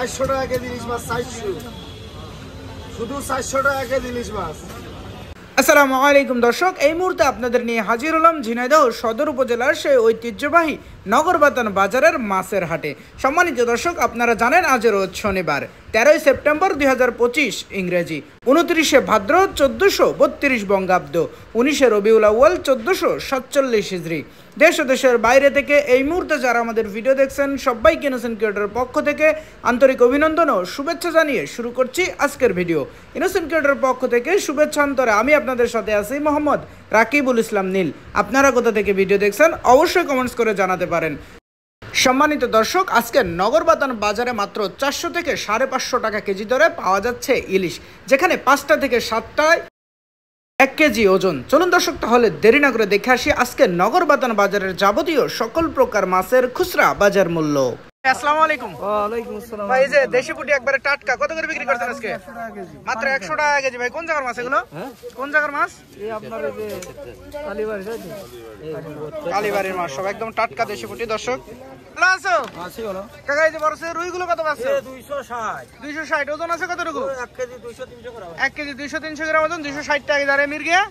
400 টাকা কেজি ইলিশ মাছ 400 শুধু 400 টাকা কেজি ইলিশ মাছ। আসসালামু আলাইকুম দর্শক, এই মুহূর্তে আপনাদের নিয়ে হাজির হলাম ঝিনাইদহ সদর উপজেলার সেই ঐতিহ্যবাহী নগরবাতান বাজারের মাছের হাটে। সম্মানিত দর্শক, আপনারা জানেন আজ রোজ শনিবার 13 সেপ্টেম্বর 2025 ইংরেজি, 29 ভাদ্র 1432 বঙ্গাব্দ, 19 রবিউল আউয়াল 1447 হিজরি। দেশ ও দেশের বাইরে থেকে এই মুহূর্তে যারা আমাদের ভিডিও দেখছেন সবাইকে ইনোসেন্ট ক্রিয়েটরের পক্ষ থেকে আন্তরিক অভিনন্দন ও শুভেচ্ছা জানিয়ে শুরু করছি আজকের ভিডিও। ইনোসেন্ট ক্রিয়েটরের পক্ষ থেকে শুভেচ্ছা অন্তরে আমি আপনাদের সাথে আছি মোহাম্মদ রাকিবুল ইসলাম নীল। আপনারা কোথা থেকে ভিডিও দেখছেন অবশ্যই কমেন্টস করে জানাতে পারেন। সম্মানিত দর্শক, আজকে নগরবাতান বাজারে মাত্র 400 থেকে 550 টাকা কেজি দরে পাওয়া যাচ্ছে ইলিশ, যেখানে 5টা থেকে 7টায় 1 কেজি ওজন। চলুন দর্শক, তাহলে দেরি না করে দেখে আসি আজকে নগরবাতান বাজারের যাবতীয় সকল প্রকার মাছের খুচরা বাজার মূল্য। আসসালামু আলাইকুম। ওয়ালাইকুম আসসালাম ভাই, এই যে দেশি পুঁটি একবারে টাটকা কত করে বিক্রি করছেন আজকে? মাত্র 100 টাকা কেজি। ভাই কোন জায়গার মাছ এগুলো? কোন জায়গার মাছ? এই আপনার এই যে কালীবাড়ি যাচ্ছে কালীবাড়ির মাছ, সব একদম টাটকা দেশি পুঁটি। দর্শক ভালো আছো? আছি বলো কাকা, এই যে বড় সাইজের রুইগুলো কত পাচ্ছো? 260 260। ওজন আছে কতটুকু? 1 কেজি 200-300 গ্রাম। 1 কেজি 200-300 গ্রাম ওজন, 260 টাকা কেজি। আর মির্গিয়া?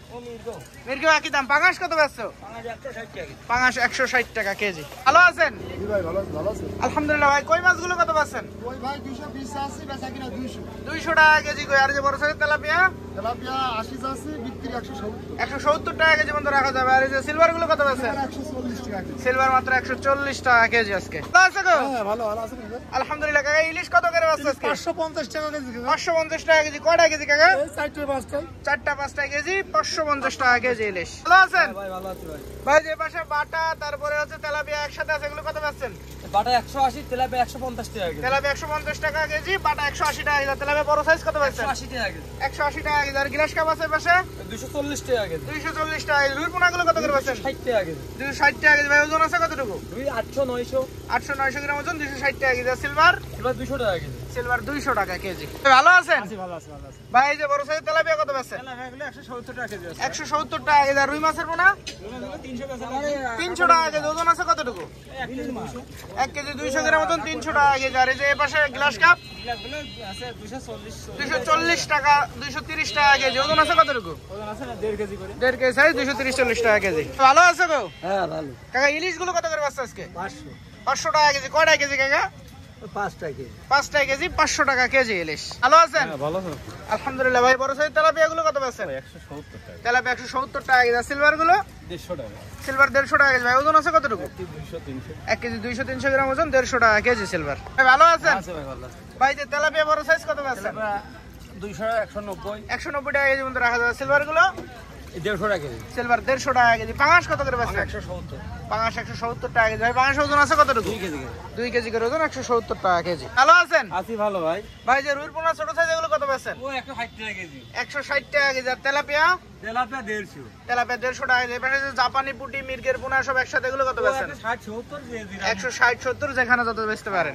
মির্গিয়া একই দাম। পাঙাশ কত পাচ্ছো? 160 টাকা। পাঙাশ 160 টাকা কেজি। ভালো আছেন? জি ভাই, ভালো আছে। আলহামদুলিল্লাহ। ভাই কই মাছগুলো কত পাচ্ছেন? ওই ভাই 220 আছে, বেচা কিনা 200। 200 টাকা কেজি কই। আর যে বড় সাইজের তেলাপিয়া? তেলাপিয়া 80 আছে, বিক্রি 170। 170 টাকা কেজি পর্যন্ত রাখা যাবে। আর এই যে সিলভার গুলো কত পাচ্ছেন? 140 টাকা কেজি। সিলভার মাত্র 140 টাকা কেজি আজকে। ভালো আছে গো? হ্যাঁ, ভালো আছে না? আলহামদুলিল্লাহ। কাকা ইলিশ কত করে পাচ্ছ আজকে? 550 টাকা কেজি। 550 টাকা কেজি। কয়টা কেজি কাকা? এই 4-5টা। 4টা-5টা কেজি, 550 টাকা কেজি ইলিশ। ভালো আছেন? ভাই ভালো আছে ভাই। ভাই যে পাশে বাটা তারপরে হচ্ছে তেলাপিয়া একসাথে আছে, এগুলো কত পাচ্ছেন? বাটা 180, তেলাপিয়া 150 টাকা কেজি। তেলাপিয়া 150 টাকা কেজি, বাটা 180 টাকা কেজি। তেলাপিয়া বড় সাইজ কত পাচ্ছেন? 180 টাকা কেজি। 180 টাকা কেজি। আর গ্লাস কাপ আছে পাশে? 240 টাকা কেজি। 240 টাকা কেজি। রুই পোনাগুলো কত করে পাচ্ছেন? 60 টাকা কেজি। 260 টাকা কেজি। ভাই ওজন আছে কতটুকু? রুই 800-900। 800-900 গ্রাম ওজন, 260 টাকা কেজি। আর সিলভার? এবার 200 টাকা কেজি। সিলভার 200 টাকা কেজি। ভালো আছেন? ভালো আছে। ভাই এই যে বড় সাইজ তেলাপিয়া কত পাচ্ছেন? তেলাপিয়াগুলো 170 টাকা কেজি আছে। 170 টাকা কেজি। আর রুই মাছের পোনা? 300 টাকা। 300 টাকা কেজি। ওজন আছে কতটুকু? 1 কেজি 200 গ্রাম ওজন, 300 টাকা কেজি। আর এই যে এই পাশে গ্লাস কাপ? এগুলো আছে 240। 240 টাকা, 230 টাকা কেজি। ওজন আছে কতটুকু? ওজন আছে না 1.5 কেজি করে। 1.5 কেজি সাইজ, 230-40 টাকা কেজি। ভালো আছে গো? হ্যাঁ ভালো। কাকা ইলিশ গুলো কত করে পাচ্ছে আজকে? 500। 500 টাকা কেজি। কয়টা কেজি কাকা? 5 টাকা কেজি। 5টা কেজি, 500 টাকা কেজি ইলিশ। ভালো আছেন? ভালো আছে। আলহামদুলিল্লাহ। ভাই বড় সাইজ তেলাপিয়া গুলো কত পাচ্ছেন? 170 টাকা। তেলাপিয়া 170 টাকা কেজি। সিলভার গুলো? 150 টাকা। সিলভার 150 টাকা কেজি। ভাই ওজন আছে কতটুকু? 200-300। 1 কেজি 200-300 গ্রাম ওজন, 150 টাকা কেজি সিলভার। ভাই ভালো আছেন? আছে ভাই ভালো আছে। ভাই যে তেলাপিয়া বড় সাইজ কত পাচ্ছেন? 200, 190। 190 টাকা কেজি পর্যন্ত রাখা যাবে। সিলভার গুলো? 150 টাকা কেজি। সিলভার 150 টাকা কেজি। পাঙাশ কত করে পাচ্ছেন? 170। পাঙাশ 170 টাকা কেজি। ভাই পাঙাশ ওজন আছে কতটুকু? 2 কেজি করে। 2 কেজি করে ওজন, 170 টাকা কেজি। ভালো আছেন? আছি ভালো ভাই। ভাই যে রুইর পোনা ছোট সাইজ এগুলো কত পাচ্ছেন? ও 160 টাকা কেজি। 160 টাকা কেজি। আর তেলাপিয়া? তেলাপিয়া 150। তেলাপিয়া 150 টাকা কেজি। এখানে যে জাপানি পুঁটি, মির্গের পোনা সব একসাথে এগুলো কত পাচ্ছেন? 60-70 কেজি। 160-70, যেখানে যত বেচতে পারেন।